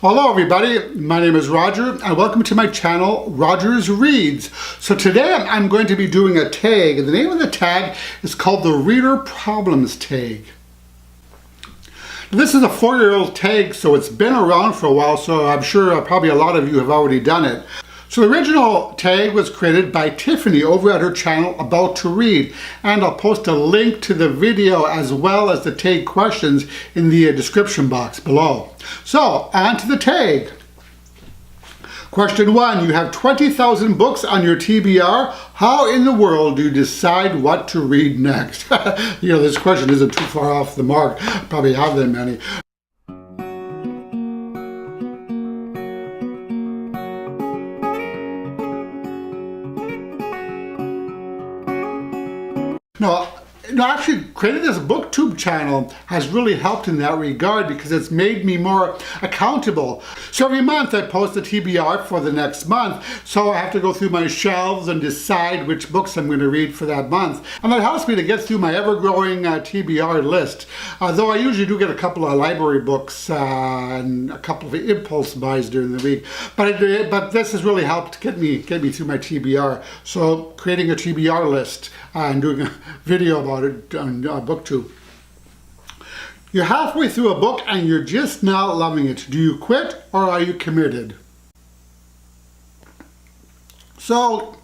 Hello everybody, my name is Roger and welcome to my channel, Rogers Reads. So today I'm going to be doing a tag, and the name of the tag is called the Reader Problems Tag. This is a 4-year-old tag, so it's been around for a while, so I'm sure probably a lot of you have already done it. So the original tag was created by Tiffany over at her channel About to Read, and I'll post a link to the video as well as the tag questions in the description box below. So on to the tag. Question 1, you have 20,000 books on your TBR. How in the world do you decide what to read next? This question isn't too far off the mark. Probably have that many. No, actually creating this Booktube channel has really helped in that regard because it's made me more accountable. So every month I post a TBR for the next month, so I have to go through my shelves and decide which books I'm going to read for that month. And that helps me to get through my ever-growing TBR list. Though I usually do get a couple of library books and a couple of impulse buys during the week. But this has really helped get me through my TBR. So creating a TBR list and doing a video about it on Booktube. You're halfway through a book and you're just not loving it. Do you quit or are you committed? So,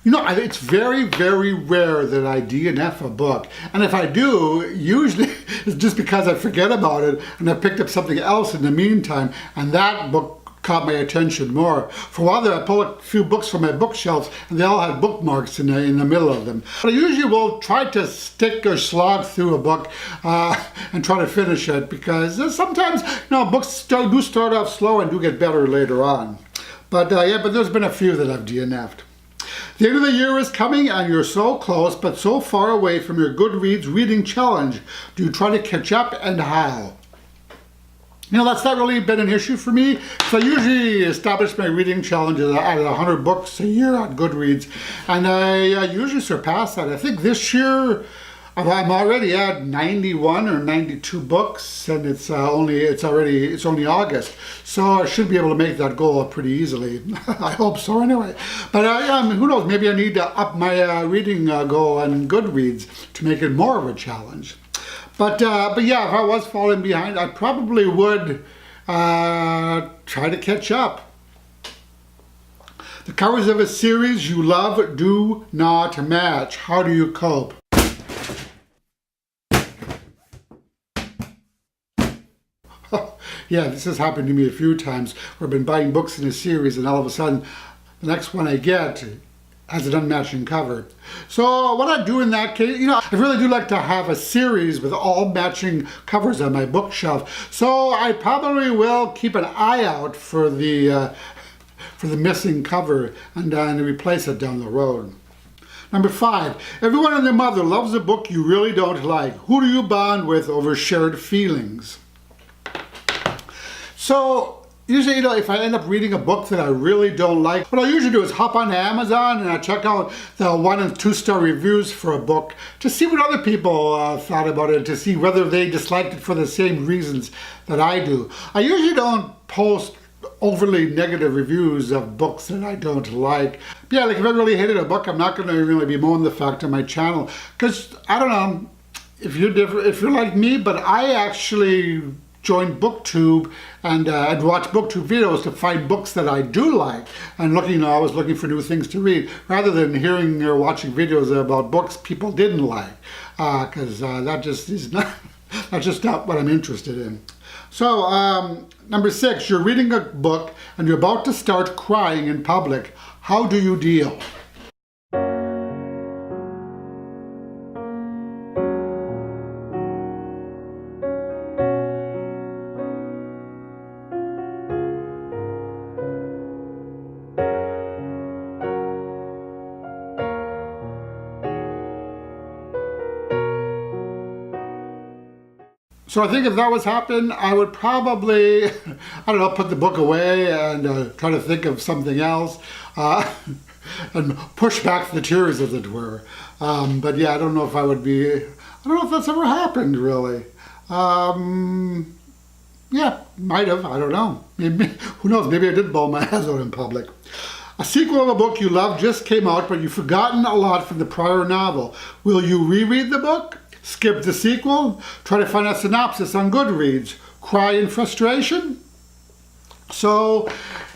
it's very, very rare that I DNF a book. And if I do, usually it's just because I forget about it and I picked up something else in the meantime, and that book caught my attention more. For a while there, I pulled a few books from my bookshelves and they all had bookmarks in the middle of them. But I usually will try to stick or slog through a book and try to finish it, because sometimes books do start off slow and do get better later on. But there's been a few that I've DNF'd. The end of the year is coming and you're so close but so far away from your Goodreads reading challenge. Do you try to catch up, and how? That's not really been an issue for me. So I usually establish my reading challenges at 100 books a year on Goodreads, and I usually surpass that. I think this year I'm already at 91 or 92 books, and it's only August, so I should be able to make that goal pretty easily. I hope so, anyway. But who knows? Maybe I need to up my reading goal on Goodreads to make it more of a challenge. But yeah, if I was falling behind, I probably would try to catch up. The covers of a series you love do not match. How do you cope? Yeah, this has happened to me a few times where I've been buying books in a series and all of a sudden the next one I get has an unmatching cover. So what I do in that case, I really do like to have a series with all matching covers on my bookshelf. So I probably will keep an eye out for the missing cover and replace it down the road. Number 5, everyone and their mother loves a book you really don't like. Who do you bond with over shared feelings? So usually, if I end up reading a book that I really don't like, what I usually do is hop on Amazon and I check out the 1 and 2-star reviews for a book to see what other people thought about it, to see whether they disliked it for the same reasons that I do. I usually don't post overly negative reviews of books that I don't like. But yeah, like if I really hated a book, I'm not going to really be bemoan the fact on my channel, because I don't know if you're like me, but I actually joined Booktube and I'd watch Booktube videos to find books that I do like, and I was looking for new things to read rather than hearing or watching videos about books people didn't like, because that's just not what I'm interested in. So number 6, you're reading a book and you're about to start crying in public. How do you deal? So I think if that was happening, I would probably, put the book away and try to think of something else and push back the tears, as it were. But yeah, I don't know if that's ever happened, really. Yeah, might have. I don't know. Maybe, who knows? Maybe I did bawl my eyes out in public. A sequel of a book you love just came out, but you've forgotten a lot from the prior novel. Will you reread the book? Skip the sequel? Try to find a synopsis on Goodreads? Cry in frustration? So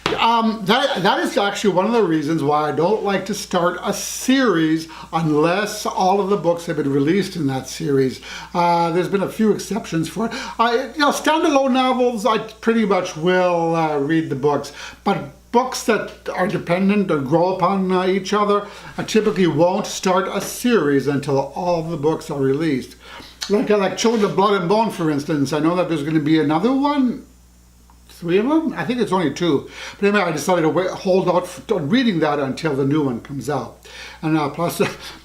that is actually one of the reasons why I don't like to start a series unless all of the books have been released in that series. There's been a few exceptions for it. Standalone novels, I pretty much will read the books, but books that are dependent or grow upon each other, I typically won't start a series until all the books are released. Like Children of Blood and Bone, for instance. I know that there's going to be another one. 3 of them? I think it's only 2. But anyway, I decided to hold out on reading that until the new one comes out. And plus,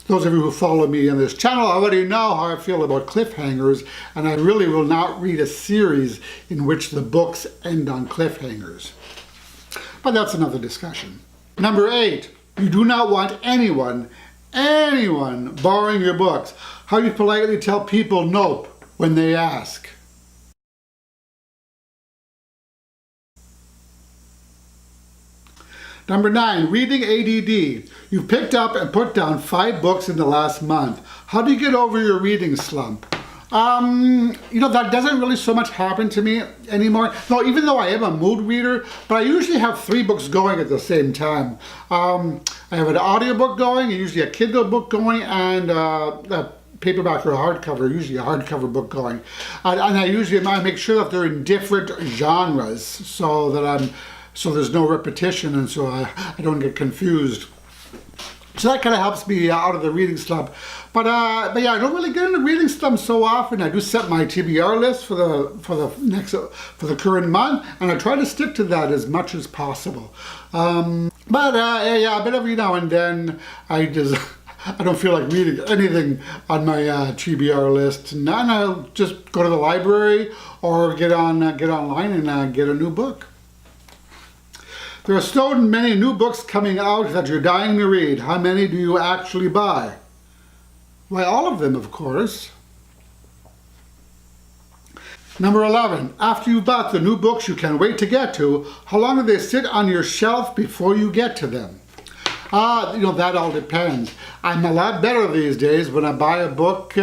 those of you who follow me on this channel already know how I feel about cliffhangers, and I really will not read a series in which the books end on cliffhangers. But that's another discussion. Number 8, you do not want anyone borrowing your books. How do you politely tell people nope when they ask? Number 9, reading ADD. You've picked up and put down 5 books in the last month. How do you get over your reading slump? That doesn't really so much happen to me anymore. No, even though I am a mood reader, but I usually have 3 books going at the same time. I have an audiobook going, usually a Kindle book going, and a paperback or hardcover, usually a hardcover book going. And I usually make sure that they're in different genres so there's no repetition, and so I don't get confused. So that kind of helps me out of the reading slump. But yeah, I don't really get into reading slump so often. I do set my TBR list for the current month, and I try to stick to that as much as possible. But every now and then I don't feel like reading anything on my TBR list, and then I'll just go to the library or get online and get a new book. There are so many new books coming out that you're dying to read. How many do you actually buy? Why, all of them, of course. Number 11, after you've bought the new books you can't wait to get to, how long do they sit on your shelf before you get to them? That all depends. I'm a lot better these days when I buy a book.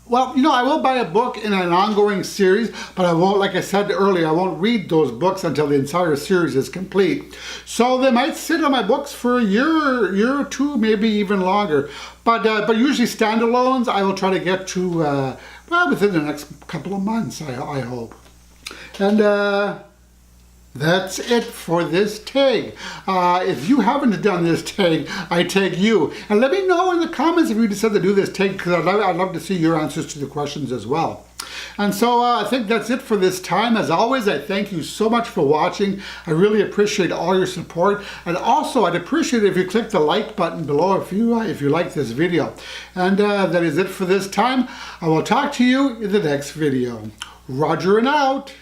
I will buy a book in an ongoing series, but I won't, like I said earlier, I won't read those books until the entire series is complete. So they might sit on my books for a year or two, maybe even longer. But usually standalones, I will try to get to within the next couple of months, I hope. And that's it for this tag. If you haven't done this tag, I tag you. And let me know in the comments if you decide to do this tag, because I'd love to see your answers to the questions as well. And so I think that's it for this time. As always, I thank you so much for watching. I really appreciate all your support. And also, I'd appreciate it if you click the like button below if you like this video. And that is it for this time. I will talk to you in the next video. Roger and out.